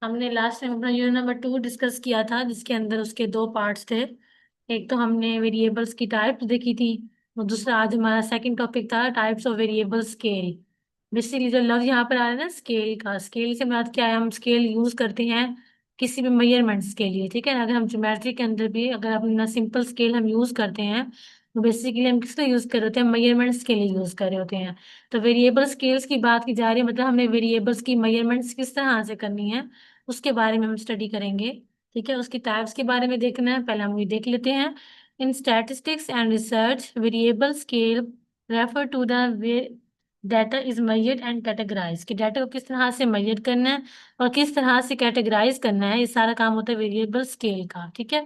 हमने last time अपना unit number 2 discuss किया था, जिसके अंदर उसके दो पार्ट्स थे। एक तो हमने वेरिएबल्स की टाइप्स देखी थी, और दूसरा आज हमारा सेकंड टॉपिक था types of variable scale. Basically जो लफ्ज यहाँ पर आ रहा है ना स्केल का, स्केल से मुराद क्या है, हम स्केल यूज करते हैं किसी भी मेजरमेंट्स के लिए, ठीक है ना। अगर हम ज्योमेट्री के अंदर भी अगर अपना सिंपल स्केल हम यूज करते हैं, तो बेसिकली हम किस लिए यूज कर रहे होते हैं, मेजरमेंट्स के लिए यूज कर रहे होते हैं। तो वेरिएबल स्केल्स की बात की जा रही है, मतलब हमने वेरिएबल्स की मेजरमेंट्स किस तरह से करनी है उसके बारे में हम स्टडी करेंगे। ठीक है, उसकी टाइप्स के बारे में देखना है, पहले हम ये देख लेते हैं। In statistics and research variable scale refer to the way data is measured and categorize, कि डाटा को किस तरह से मेजर करना है और किस तरह से कैटेगराइज करना है, ये सारा काम होता है वेरिएबल स्केल का। ठीक है,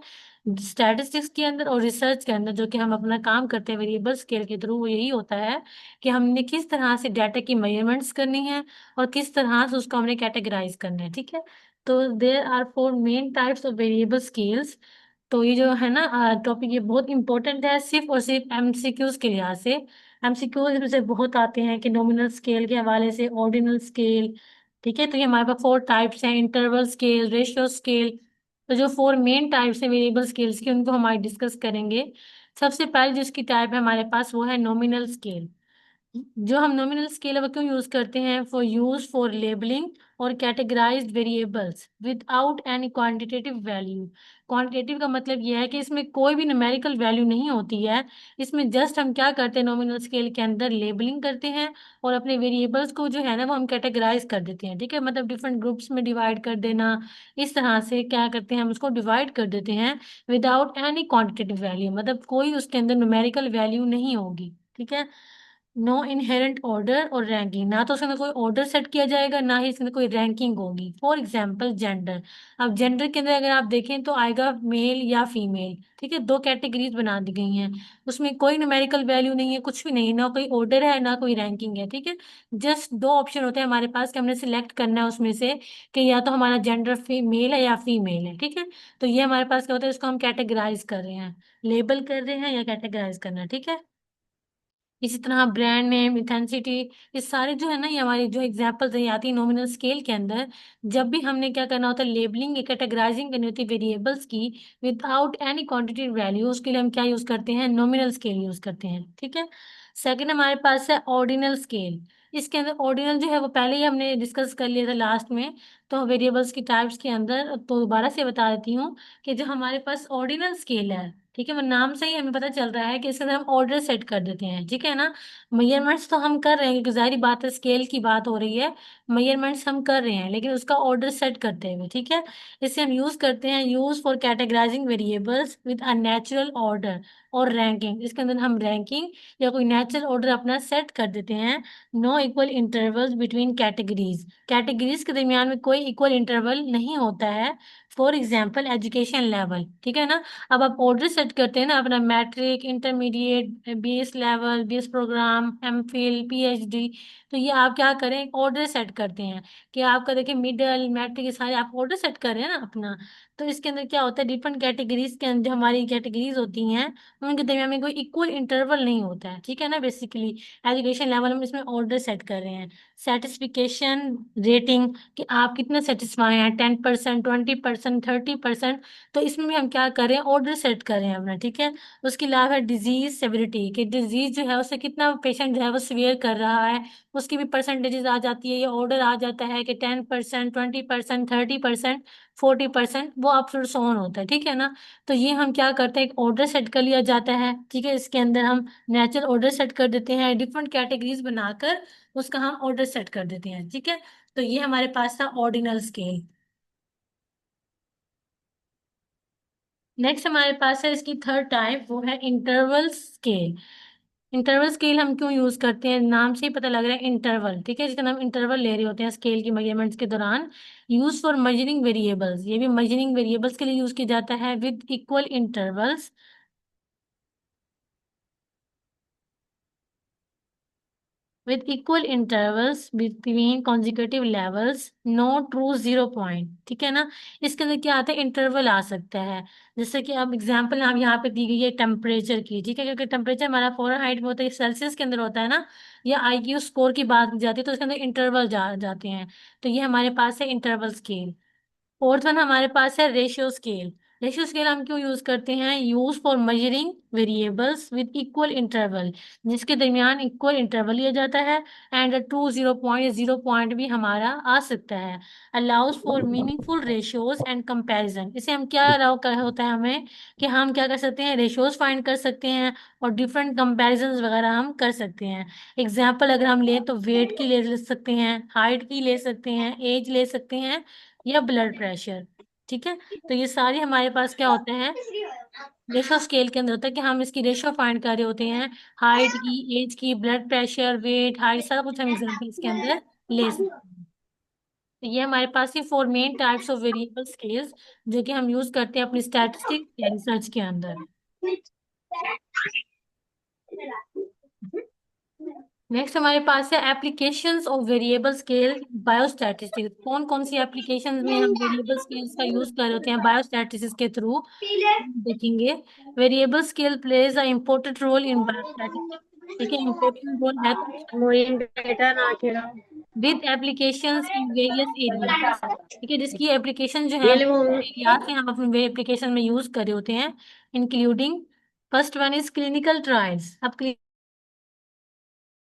स्टैटिस्टिक्स के अंदर और रिसर्च के अंदर जो कि हम अपना काम करते हैं वेरिएबल स्केल के थ्रू, वो यही होता है कि हमने किस तरह से डाटा की मेजरमेंट्स करनी है और किस तरह से उसको हमने कैटेगराइज करना है। ठीक है, तो there are four main types of variable scales. तो ये जो है ना टॉपिक, ये बहुत इंपॉर्टेंट है सिर्फ और सिर्फ एमसीक्यूज के लिहाज से। एमसीक्यूज में से बहुत आते हैं कि नॉमिनल स्केल के हवाले से, ऑर्डिनल स्केल। ठीक है, तो ये हमारे पास फोर टाइप्स हैं, इंटरवल स्केल, रेशियो स्केल। तो जो फोर मेन टाइप्स हैं वेरिएबल स्केल्स की, उनको हम आज डिस्कस करेंगे। सबसे पहले जिसकी टाइप है हमारे पास, वो है नॉमिनल स्केल। जो हम नॉमिनल स्केल अब क्यों यूज करते हैं, फॉर लेबलिंग और categorised variables without any quantitative value. Quantitative का मतलब यह है कि इसमें कोई भी न्यूमेरिकल वैल्यू नहीं होती है। इसमें जस्ट हम क्या करते हैं, नॉमिनल स्केल के अंदर लेबलिंग करते हैं और अपने वेरिएबल्स को जो है ना वो हम कैटेगराइज कर देते हैं। ठीक है, मतलब डिफरेंट ग्रुप्स में डिवाइड कर देना, इस तरह से क्या करते हैं हम उसको डिवाइड कर देते हैं विदाउट एनी क्वांटिटेटिव वैल्यू, मतलब कोई उसके अंदर न्यूमेरिकल वैल्यू नहीं होगी। ठीक है, नो इनहेरेंट ऑर्डर और रैंकिंग, ना तो उसके अंदर कोई ऑर्डर सेट किया जाएगा, ना ही इसके अंदर कोई रैंकिंग होगी। For example gender. अब जेंडर के अंदर अगर आप देखें तो आएगा मेल या फीमेल। ठीक है, दो कैटेगरीज बना दी गई हैं, उसमें कोई न्यूमेरिकल वैल्यू नहीं है, कुछ भी नहीं है, ना कोई ऑर्डर है ना कोई रैंकिंग है। ठीक है, जस्ट दो ऑप्शन होते हैं हमारे पास कि हमने सिलेक्ट करना है उसमें से कि या तो हमारा जेंडर मेल है या फीमेल है। ठीक है, तो ये हमारे पास क्या होता है, इसको हम कैटेगराइज कर रहे हैं, लेबल कर रहे हैं या कैटेगराइज करना है। ठीक है, इसी तरह ब्रांड नेम, इंटेंसिटी, ये सारे जो है ना, ये हमारी जो एग्जांपल्स है आती है नॉमिनल स्केल के अंदर। जब भी हमने क्या करना होता है, लेबलिंग या कैटेगराइजिंग करनी होती है वेरिएबल्स की विदाउट एनी क्वांटिटेटिव वैल्यू, उसके लिए हम क्या यूज करते हैं, नॉमिनल स्केल यूज करते हैं। ठीक है, सेकंड हमारे पास है ऑर्डिनल स्केल। इसके अंदर ऑर्डिनल जो है वो पहले ही हमने डिस्कस कर लिया था लास्ट में। तो वेरिएबल्स की टाइप्स के अंदर तो दोबारा से बता देती हूँ कि जो हमारे पास ऑर्डिनल स्केल है, ठीक है, वो नाम से ही हमें पता चल रहा है कि इसके अंदर हम ऑर्डर सेट कर देते हैं। ठीक है ना, मेजरमेंट्स तो हम कर रहे हैं क्योंकि जाहिर बात है स्केल की बात हो रही है, मेजरमेंट्स हम कर रहे हैं लेकिन उसका ऑर्डर सेट करते हुए। ठीक है, इसे हम यूज करते हैं, use for categorising variables with a natural order और रैंकिंग। इसके अंदर हम रैंकिंग या कोई नेचुरल ऑर्डर अपना सेट कर देते हैं। No equal intervals between categories, categories के दरमियान में कोई इक्वल इंटरवल नहीं होता है। For example education level. ठीक है ना, अब आप ऑर्डर सेट करते हैं ना अपना matric, intermediate, BS level, BS program, MPhil, PhD. तो ये आप क्या करें, ऑर्डर सेट करते हैं कि आपका देखिए मिडिल मैट्रिक, ये सारे आप ऑर्डर सेट कर रहे हैं ना अपना। तो इसके अंदर क्या होता है, डिफरेंट कैटेगरीज के अंदर जो हमारी कैटेगरीज होती हैं उनके दरमियान में कोई इक्वल इंटरवल नहीं होता है। ठीक है ना, बेसिकली एजुकेशन लेवल हम इसमें ऑर्डर सेट कर रहे हैं। सेटिस्फिकेशन रेटिंग, कि आप कितने सेटिस्फाई हैं, 10%, 20%, 30%। तो इसमें भी हम क्या करें, ऑर्डर सेट करें अपना। ठीक है, उसके अलावा है डिजीज सेवरिटी, कि डिजीज जो है उससे कितना पेशेंट जो है वो सीवियर कर रहा है, उसकी भी परसेंटेजेस आ जाती है। ये ऑर्डर आ जाता है कि 10%, 20%, 30%, 40%, वो अप टू ऑन होता है। ठीक है ना, तो ये हम क्या करते हैं, एक ऑर्डर सेट कर लिया जाता है। ठीक है, इसके अंदर हम नेचुरल ऑर्डर सेट कर देते हैं, डिफरेंट कैटेगरीज बनाकर उसका हम ऑर्डर सेट कर देते हैं। ठीक है, तो ये हमारे पास था ऑर्डिनल स्केल। नेक्स्ट हमारे पास है इसकी थर्ड टाइप, वो है इंटरवल स्केल। इंटरवल स्केल हम क्यों यूज करते हैं, नाम से ही पता लग रहा है इंटरवल। ठीक है, जिसका हम इंटरवल ले रहे होते हैं स्केल की मेजरमेंट्स के दौरान। यूज फॉर मेजरिंग वेरिएबल्स, ये भी मेजरिंग वेरिएबल्स के लिए यूज किया जाता है with equal intervals, with equal intervals between consecutive levels, no true zero point। ठीक है ना, इसके अंदर क्या आता है, इंटरवल आ सकता है। जैसे कि अब एग्जांपल हम यहाँ पे दी गई है टेम्परेचर की। ठीक है, क्योंकि टेम्परेचर हमारा फ़ारेनहाइट में होता है, सेल्सियस के अंदर होता है ना, या आईक्यू स्कोर की बात की जाती है तो इसके अंदर इंटरवल जाते हैं। तो ये हमारे पास है इंटरवल स्केल। फोर्थ वन हमारे पास है रेशियो स्केल। रेशियो स्केल हम क्यों यूज करते हैं? Use for measuring variables with equal interval, जिसके दरमियान इक्वल इंटरवल लिया जाता है। एंड टू जीरो पॉइंट भी हमारा आ सकता है। Allows for meaningful ratios and comparison. इसे हम क्या अलाउ कर होता है हमें कि हम क्या कर सकते हैं, रेशियोज फाइंड कर सकते हैं और डिफरेंट कंपैरिजन वगैरह हम कर सकते हैं। एग्जाम्पल अगर हम लें तो वेट की ले सकते हैं, हाइट की ले सकते हैं, एज ले सकते हैं, या ब्लड प्रेशर। ठीक है, तो ये सारी हमारे पास क्या होते हैं, रेशो स्केल के अंदर होता है कि हम इसकी रेशो फाइंड कर रहे होते हैं, हाइट की, एज की, ब्लड प्रेशर, वेट, हाइट, सारा कुछ हम एग्जाम्पल इसके अंदर ले सकते हैं। तो ये हमारे पास ही four main types of variable scales जो कि हम यूज करते हैं अपनी स्टैटिस्टिक्स या रिसर्च के अंदर। नेक्स्ट हमारे पास है applications of variable scale biostatistics. कौन कौन सी एप्लीकेशंस में हम वेरिएबल स्केल्स का यूज कर रहे होते हैं बायोस्टैटिस्टिक्स के थ्रू, देखेंगे। Variable scale plays a important role in biostatistics. ठीक है, इम्पोर्टेंट रोल है तो डेटा ना खेला with applications in various areas. ठीक है, जिसकी एप्लीकेशन जो है ये हम ले वो एरियाज में हम अपने एप्लीकेशन में यूज कर रहे होते हैं, including first one is clinical trials. अब